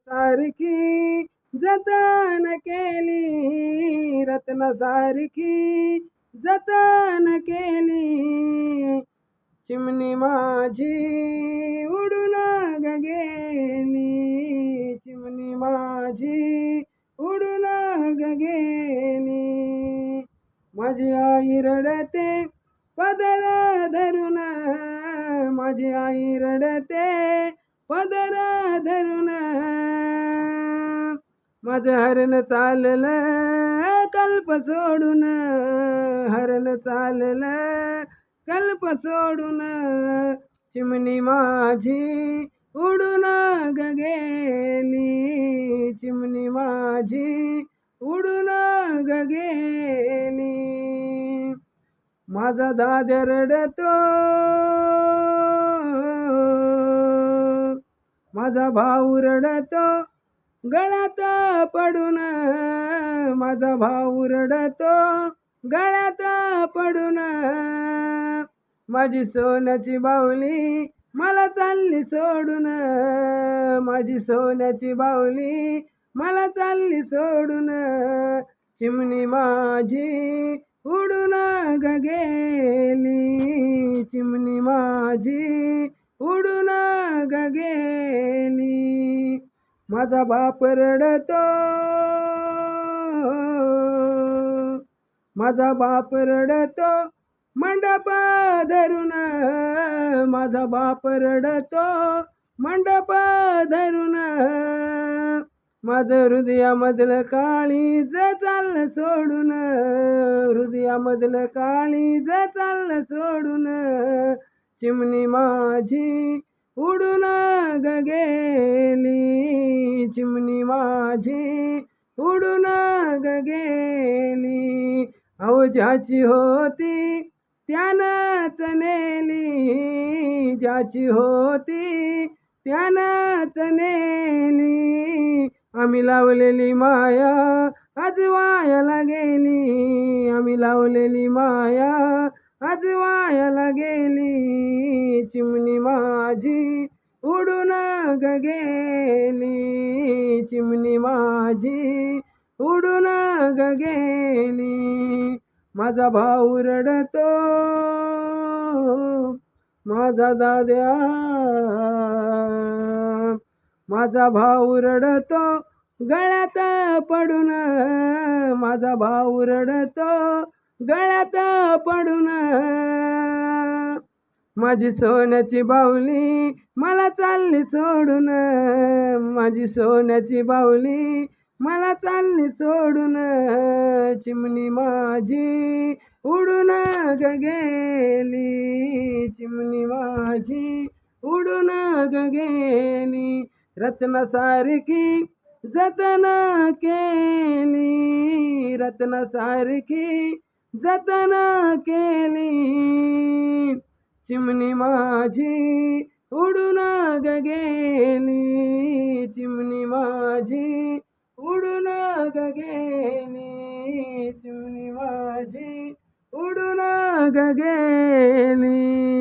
सारखी जतन केली, रत्न सारखी जतन केली, चिमणी माझी उडून ग गेली, चिमणी माझी उडून ग गेली. माझी आई रडते पदर धरून, माझी आई रडते पदर धरून, माझं हरण चाललं कल्प सोडून, हरण चाललं कल्प सोडून, चिमणी माझी उडून ग गेली, चिमणी माझी उडून ग गेली. माझा दाद्या रडतो, माझा भाऊ रडतो गळ्यात पडून, माझा भाऊ रडतो गळ्यात पडून, माझी सोन्याची बाहुली मला चालली सोडून, माझी सोन्याची बाहुली मला चालली सोडून, चिमणी माझी उडून ग गेली, चिमणी माझी उडून ग गेली. माझा बाप रडतो, माझा बाप रडतो मंडप धरून, माझा बाप रडतो मंडप धरून, माझं हृदयामधलं काळीज चाललं सोडून, हृदयामधलं काळीज चाललं सोडून, चिमणी माझी उडून ग गेली, चिमणी माझी उडून ग गेली. अहो ज्याची होती त्यानंच नेली, ज्याची होती त्यानंच नेली, आम्ही लावलेली माया आज वायाला गेली, आम्ही लावलेली माया आज वायाला गेली, चिमणी माझी उडून ग गेली, चिमणी माझी उडून ग गेली. माझा भाऊ रडतो, माझा दाद्या, माझा भाऊ रडतो गळ्यात पडून, माझा भाऊ रडतो गळ्यात पडून, माझी सोन्याची बाहुली मला चालली सोडून, माझी सोन्याची बाहुली मला चालली सोडून, चिमणी माझी उडून ग गेली, चिमणी माझी उडून ग गेली. रत्नासारखी जतन केली, रत्नासारखी जतन केली, चिमणी माझी उडून ग गेली, चिमणी माझी उडून ग गेली, चिमणी माझी उडून ग गेली.